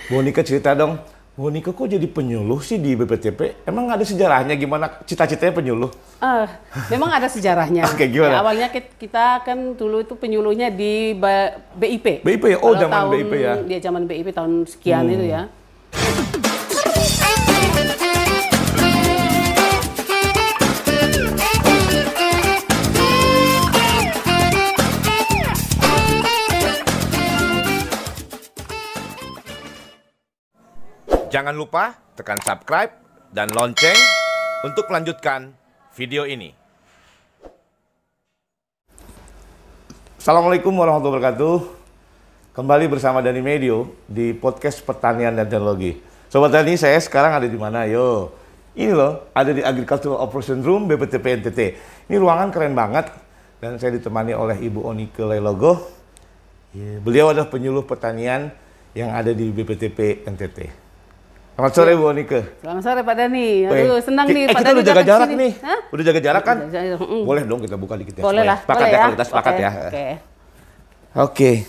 Bu Nika cerita dong, Bu Nika kok jadi penyuluh sih di BPTP? Emang ada sejarahnya gimana cita-citanya penyuluh? Memang ada sejarahnya. Oke, gimana? Ya, awalnya kita kan dulu itu penyuluhnya di BIP. BIP ya? Oh, Kalau zaman BIP ya? Dia zaman BIP tahun sekian itu ya. Jangan lupa tekan subscribe dan lonceng untuk melanjutkan video ini. Assalamualaikum warahmatullahi wabarakatuh. Kembali bersama Dani Medio di podcast Pertanian dan Teknologi. Sobat Dani, saya sekarang ada di mana? Yo, ini loh, ada di Agricultural Operation Room BPTP NTT. Ini ruangan keren banget dan saya ditemani oleh Ibu Onike Leilogo. Beliau adalah penyuluh pertanian yang ada di BPTP NTT. Selamat sore Bu Onike. Selamat sore Pak Dani. Aduh, senang nih Pak kita Dani. udah jaga jarak nih. Hah? Udah jaga jarak kan? Boleh dong kita buka dikit ya. Boleh lah. Sepakat boleh ya kalau kita sepakat ya. Oke.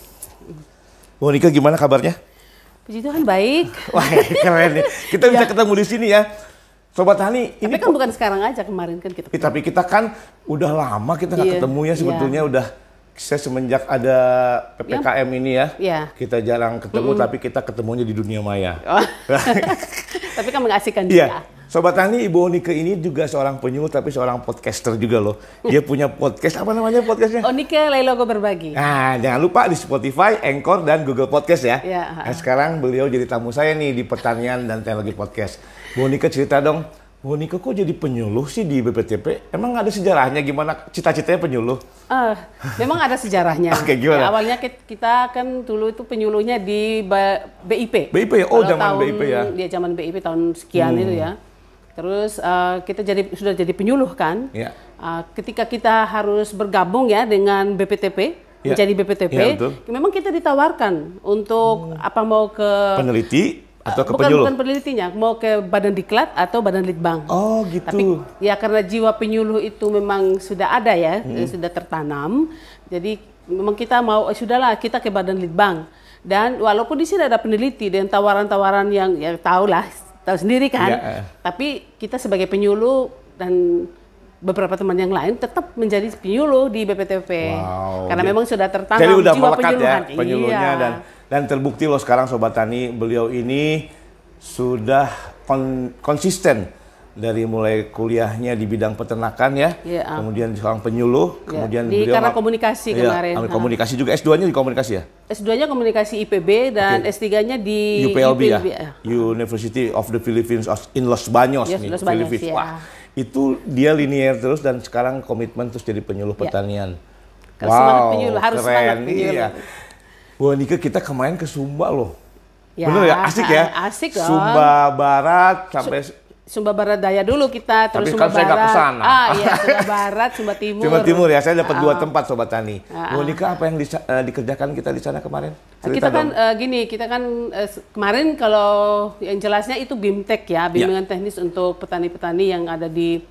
Bu Onike gimana kabarnya? Puji Tuhan baik. Wah keren nih. Kita bisa ketemu di sini ya. Sobat Tani, ini kan bukan sekarang aja, kemarin kan kita. Tapi kita kan udah lama kita nggak ketemu ya sebetulnya udah. Saya semenjak ada PPKM ini ya, kita jarang ketemu, tapi kita ketemunya di dunia maya. Tapi kan mengasihkan juga. Iya. Sobat Tani, Ibu Onike ini juga seorang penyuluh, tapi seorang podcaster juga loh. Dia punya podcast, apa namanya podcastnya? Onike Leilogo Berbagi. Nah, jangan lupa di Spotify, Anchor, dan Google Podcast ya. Nah, sekarang beliau jadi tamu saya nih di Pertanian dan Teknologi Podcast. Bu Onike cerita dong, Bu Onike kok jadi penyuluh sih di BPTP? Emang ada sejarahnya gimana cita-citanya penyuluh? Memang ada sejarahnya. Oke, gimana? Ya, awalnya kita kan dulu itu penyuluhnya di BIP. BIP ya? Oh, Kalau zaman BIP ya? Dia zaman BIP tahun sekian itu ya. Terus kita sudah jadi penyuluh kan. Ketika kita harus bergabung ya dengan BPTP, menjadi BPTP, memang kita ditawarkan untuk apa mau ke peneliti atau ke penyuluh? Bukan penelitinya, mau ke Badan Diklat atau Badan Litbang. Oh gitu. Tapi ya karena jiwa penyuluh itu memang sudah ada ya, sudah tertanam. Jadi memang kita mau, sudahlah kita ke Badan Litbang. Dan walaupun di sini ada peneliti dan tawaran-tawaran yang ya tahu sendiri kan. Tapi kita sebagai penyuluh dan beberapa teman yang lain tetap menjadi penyuluh di BPTP. Karena memang sudah tertanam jadi udah jiwa melekat penyuluhan. Ya penyuluhnya dan terbukti loh sekarang Sobat Tani, beliau ini sudah konsisten dari mulai kuliahnya di bidang peternakan ya, kemudian seorang penyuluh, kemudian beliau karena komunikasi kemarin. Komunikasi juga, S2-nya di komunikasi ya? S2-nya komunikasi IPB dan S3-nya di UPLB ya? University of the Philippines in Los Baños nih, Los Baños, Philippines. Wah, itu dia linier terus dan sekarang komitmen terus jadi penyuluh pertanian. Semangat penyuluh, harus keren, semangat penyuluh. Iya. Bu Onike, kita kemarin ke Sumba loh. Bener ya? Asik ya? Asik loh. Sumba Barat sampai... Sumba Barat Daya dulu kita, terus tapi Sumba kan saya nggak kesana. Iya, Sumba Barat, Sumba Timur. Sumba Timur ya, saya dapat 2 tempat Sobat Tani. Bu Onike, apa yang dikerjakan kita di sana kemarin? Kita kan kemarin kalau yang jelasnya itu BIMTEK ya, bimbingan teknis untuk petani-petani yang ada di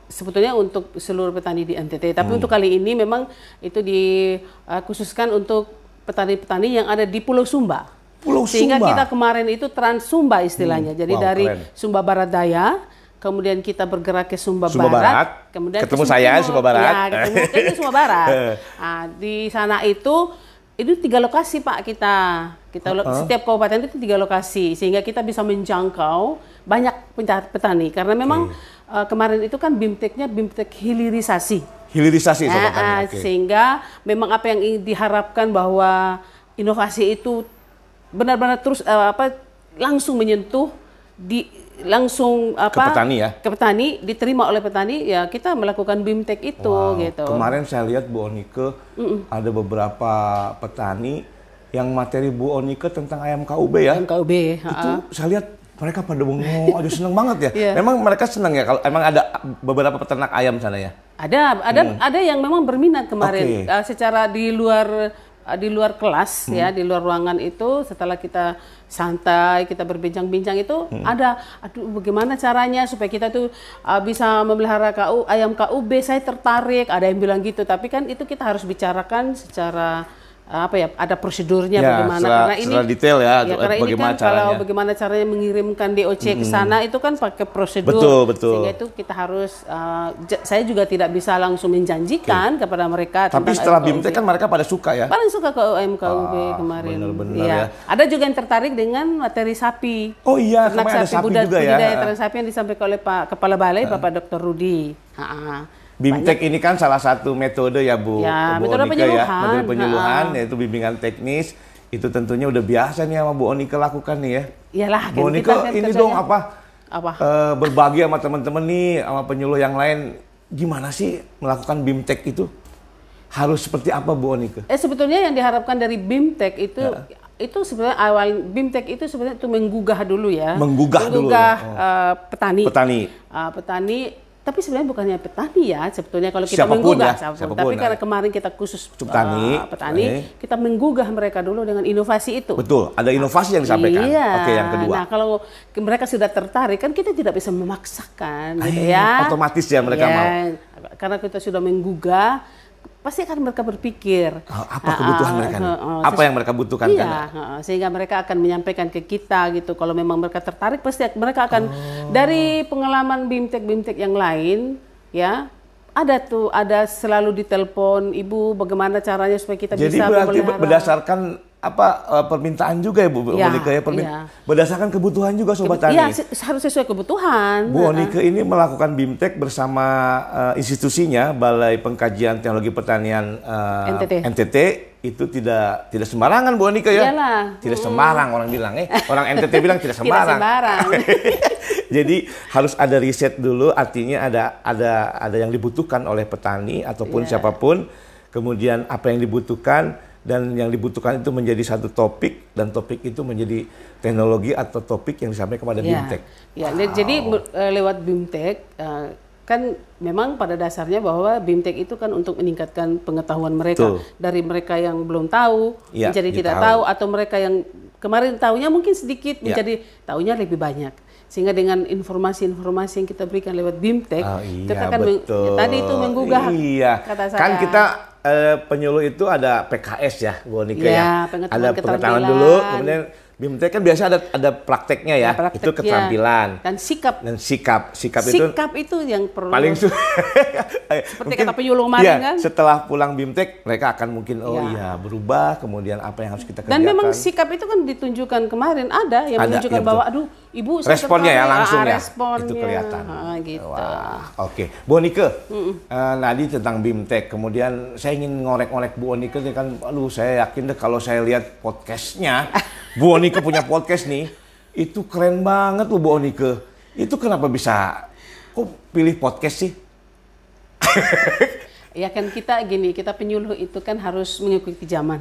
sebetulnya untuk seluruh petani di NTT. Tapi untuk kali ini memang itu dikhususkan untuk petani-petani yang ada di Pulau Sumba. Sehingga kita kemarin itu Trans Sumba istilahnya. Jadi dari Sumba Barat Daya, kemudian kita bergerak ke Sumba Barat, kemudian ketemu saya Sumba Barat. Ya, ketemu Sumba Barat. Nah, di sana itu 3 lokasi Pak kita. Setiap kabupaten itu 3 lokasi sehingga kita bisa menjangkau banyak petani karena memang kemarin itu kan BIMTEK-nya BIMTEK hilirisasi. Hilirisasi Sobat Tani. Sehingga memang apa yang diharapkan bahwa inovasi itu benar-benar terus langsung menyentuh ke petani ya. Ke petani, diterima oleh petani ya, kita melakukan BIMTEK itu gitu. Kemarin saya lihat Bu Onike ada beberapa petani yang materi Bu Onike tentang ayam KUB ya. Ayam KUB. Itu saya lihat mereka pada bengong, aja seneng banget ya. Memang mereka senang ya kalau emang ada beberapa peternak ayam sana ya. Ada yang memang berminat kemarin secara di luar kelas ya, di luar ruangan itu setelah kita santai, kita berbincang-bincang itu bagaimana caranya supaya kita tuh bisa memelihara ayam KUB, saya tertarik, ada yang bilang gitu, tapi kan itu kita harus bicarakan secara ada prosedurnya Ya, bagaimana. Karena ini detail ya, karena ini kan kalau bagaimana caranya mengirimkan DOC ke sana itu kan pakai prosedur. Betul. Sehingga itu kita harus, saya juga tidak bisa langsung menjanjikan kepada mereka. Tapi setelah BIMTEK kan mereka pada suka ya? Paling suka ke UMKUB kemarin. Bener-bener ya. ya. Ada juga yang tertarik dengan materi sapi. Oh iya, ternak ada sapi juga ya. Budidaya ternak sapi yang disampaikan oleh Pak Kepala Balai, Bapak Dr. Rudi. BIMTEK ini kan salah satu metode ya Bu, ya, Bu metode Onika penyuluhan. ya, metode penyuluhan yaitu bimbingan teknis. Itu tentunya udah biasa nih sama Bu Onika lakukan nih ya. Iyalah, Bu Onika ini dong apa? Berbagi sama teman-teman nih, sama penyuluh yang lain, gimana sih melakukan BIMTEK itu? Harus seperti apa Bu Onika? Sebetulnya yang diharapkan dari BIMTEK itu sebenarnya awal BIMTEK itu sebenarnya itu menggugah dulu ya. Menggugah dulu. Petani. Petani. Tapi sebenarnya bukannya petani ya, sebetulnya kalau kita menggugah siapapun. Tapi karena kemarin kita khusus petani, kita menggugah mereka dulu dengan inovasi itu. Betul, ada inovasi yang disampaikan. Iya. Oke, yang kedua. Nah, kalau mereka sudah tertarik kan kita tidak bisa memaksakan gitu ya. Otomatis ya mereka mau. Karena kita sudah menggugah, pasti akan mereka berpikir apa kebutuhan mereka nih? Apa yang mereka butuhkan kan? Sehingga mereka akan menyampaikan ke kita gitu. Kalau memang mereka tertarik, pasti mereka akan dari pengalaman BIMTEK yang lain ya. Ada selalu ditelepon, Ibu bagaimana caranya supaya kita jadi bisa berarti memelihara. Berdasarkan permintaan juga ya Bu Onika ya, berdasarkan kebutuhan juga Sobat Tani. Iya, harus sesuai kebutuhan. Bu Onika ini melakukan BIMTEK bersama institusinya Balai Pengkajian Teknologi Pertanian NTT. Itu tidak sembarangan Bu Onika ya. Iyalah. Tidak sembarang orang bilang orang NTT bilang tidak sembarang. Tidak sembarang. Jadi harus ada riset dulu, artinya ada yang dibutuhkan oleh petani ataupun siapapun. Kemudian apa yang dibutuhkan, dan yang dibutuhkan itu menjadi satu topik, dan topik itu menjadi teknologi atau topik yang disampaikan kepada BIMTEK. Jadi lewat BIMTEK kan memang pada dasarnya bahwa BIMTEK itu kan untuk meningkatkan pengetahuan mereka. Dari mereka yang belum tahu menjadi tidak tahu, atau mereka yang kemarin tahunya mungkin sedikit menjadi tahunya lebih banyak. Sehingga dengan informasi-informasi yang kita berikan lewat BIMTEK, kita kan tadi itu menggugah kata saya. Kan kita penyuluh itu ada PKS ya, Bu Onika ya. Ada pengetahuan dulu, kemudian BIMTEK kan biasa ada prakteknya ya, itu keterampilan dan sikap. Sikap itu yang perlu. Paling seperti kata penyuluh kemarin kan. Setelah pulang BIMTEK, mereka akan mungkin berubah, kemudian apa yang harus kita kerjakan. Dan memang sikap itu kan ditunjukkan kemarin, ada yang menunjukkan bahwa aduh Ibu saya responnya ya langsung ya. Responnya. Itu kelihatan. Gitu. Wah, oke. Bu Onika, Nadi tentang BIMTEK. Kemudian saya ingin ngorek-ngorek Bu Onika kan, aduh saya yakin deh kalau saya lihat podcastnya, Bu Onika punya podcast nih, itu keren banget loh Bu Onika. Itu kenapa bisa kok pilih podcast sih? Ya kan kita penyuluh itu kan harus mengikuti zaman.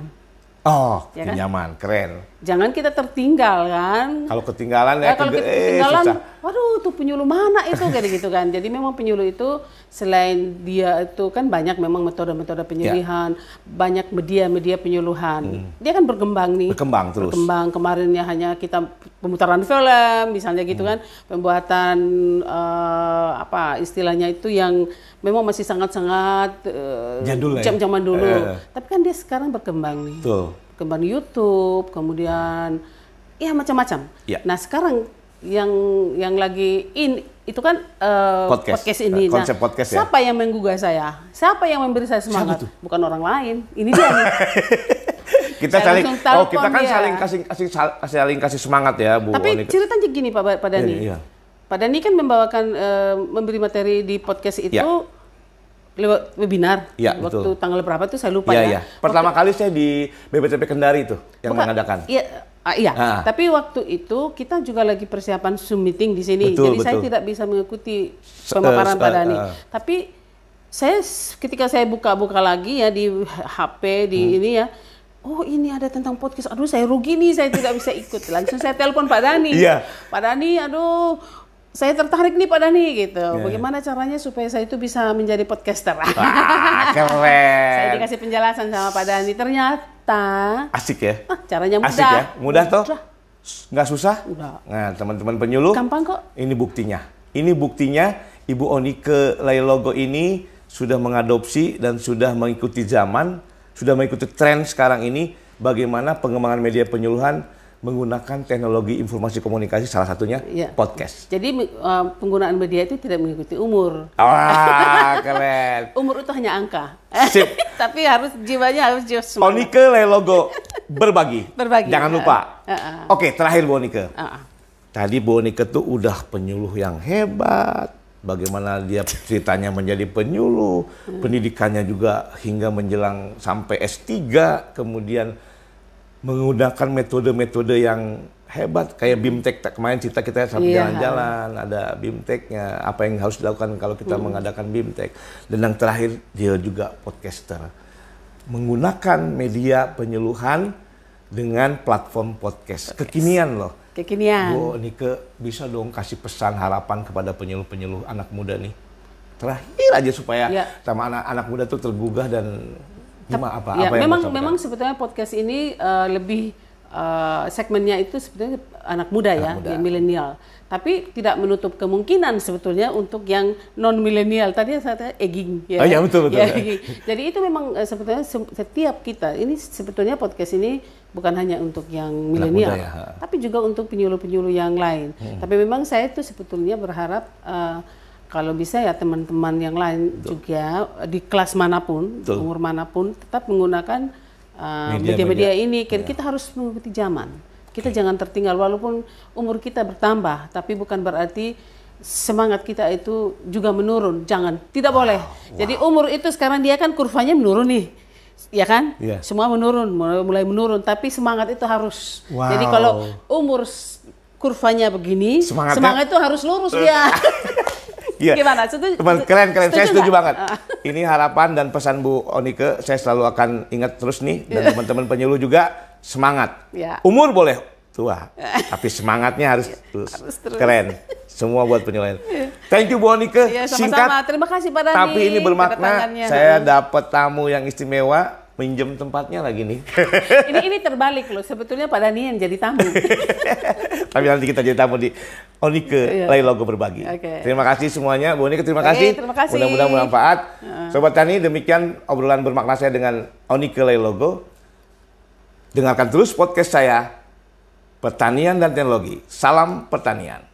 Oh, ya kan? Nyaman, keren. Jangan kita tertinggal kan. Kalau ketinggalan kalau kita ketinggalan, susah. Waduh, tuh penyuluh mana itu kayak gitu kan. Jadi memang penyuluh itu selain dia itu kan banyak memang metode-metode penyuluhan, banyak media-media penyuluhan. Dia kan berkembang nih. Berkembang terus. Berkembang. Kemarinnya hanya kita pemutaran film misalnya gitu kan, pembuatan istilahnya itu yang memang masih sangat-sangat jadul zaman dulu. Tapi kan dia sekarang berkembang nih. Betul. Kembang YouTube, kemudian ya macam-macam. Nah sekarang yang lagi itu kan podcast ini. Konsep podcast ya. Siapa yang menggugah saya? Siapa yang memberi saya semangat? Bukan orang lain. Ini dia nih. Kita saling kasih semangat ya Bu. Tapi ceritanya gini Pak Dani. Pak Dani kan membawakan memberi materi di podcast itu. Lewat webinar, waktu tanggal berapa tuh saya lupa ya. Pertama kali saya di BPTP Kendari itu yang mengadakan. Tapi waktu itu kita juga lagi persiapan Zoom meeting di sini, jadi saya tidak bisa mengikuti pemaparan Pak Dani. Tapi saya ketika saya buka-buka lagi ya di HP ini ya, oh ini ada tentang podcast, aduh saya rugi nih, saya tidak bisa ikut. Langsung saya telepon Pak Dani. Pak Dani, aduh saya tertarik nih Pak Dani gitu. Bagaimana caranya supaya saya itu bisa menjadi podcaster? Wah, keren. Saya dikasih penjelasan sama Pak Dani. Ternyata asik ya. Caranya mudah. Asik ya. Mudah toh? Nggak susah? Udah. Nah, teman-teman penyuluh. Gampang kok. Ini buktinya. Ibu Onika Lailogo ini sudah mengadopsi dan sudah mengikuti zaman sudah mengikuti tren sekarang ini bagaimana pengembangan media penyuluhan menggunakan teknologi informasi komunikasi, salah satunya podcast. Jadi penggunaan media itu tidak mengikuti umur. Wah, keren. Umur itu hanya angka. Sip. Tapi jiwanya harus jiwa semangat. Onike Leilogo berbagi. Berbagi. Jangan lupa. Oke, terakhir Bu Onike. Tadi Bu Onike tuh udah penyuluh yang hebat. Bagaimana dia ceritanya menjadi penyuluh, pendidikannya juga hingga menjelang sampai S3, kemudian menggunakan metode-metode yang hebat kayak BIMTEK. Kemarin kita sampai jalan-jalan ada BIMTEK-nya, apa yang harus dilakukan kalau kita mengadakan BIMTEK. Dan yang terakhir dia juga podcaster, menggunakan media penyuluhan dengan platform podcast kekinian loh. Kekinian. Bu Onike bisa dong kasih pesan harapan kepada penyuluh-penyuluh anak muda nih terakhir aja supaya sama anak-anak muda tuh tergugah dan apa yang memang sebetulnya podcast ini lebih segmennya itu sebetulnya anak muda ya, milenial. Tapi tidak menutup kemungkinan sebetulnya untuk yang non milenial. Tadi saya aging ya. Oh iya, betul. Ya, jadi itu memang sebetulnya setiap kita ini sebetulnya podcast ini bukan hanya untuk yang milenial, tapi juga untuk penyuluh-penyuluh yang lain. Tapi memang saya itu sebetulnya berharap kalau bisa ya teman-teman yang lain juga di kelas manapun, umur manapun, tetap menggunakan media-media ini. Kita harus mengikuti zaman. Kita jangan tertinggal walaupun umur kita bertambah, tapi bukan berarti semangat kita itu juga menurun. Jangan, tidak boleh. Jadi umur itu sekarang dia kan kurvanya menurun nih, ya kan? Semua menurun, mulai menurun. Tapi semangat itu harus. Jadi kalau umur kurvanya begini, semangat itu harus lurus ya. Gimana? Setuju? Keren. Saya setuju banget. Ini harapan dan pesan Bu Onike, saya selalu akan ingat terus nih. Dan teman-teman penyuluh juga, semangat. Umur boleh tua, tapi semangatnya harus terus. Keren. Semua buat penyuluh. Thank you Bu Onike. Singkat. Terima kasih Pak Dani. Tapi ini bermakna. Saya dapat tamu yang istimewa. Minjem tempatnya lagi nih. ini terbalik loh. Sebetulnya Pak Dani yang jadi tamu. Tapi nanti kita jadi tamu di Onike Leilogo Berbagi. Terima kasih semuanya. Bu Onike, terima kasih. Mudah-mudahan bermanfaat. Sobat Tani, demikian obrolan bermakna saya dengan Onike Leilogo. Dengarkan terus podcast saya, Pertanian dan Teknologi. Salam Pertanian.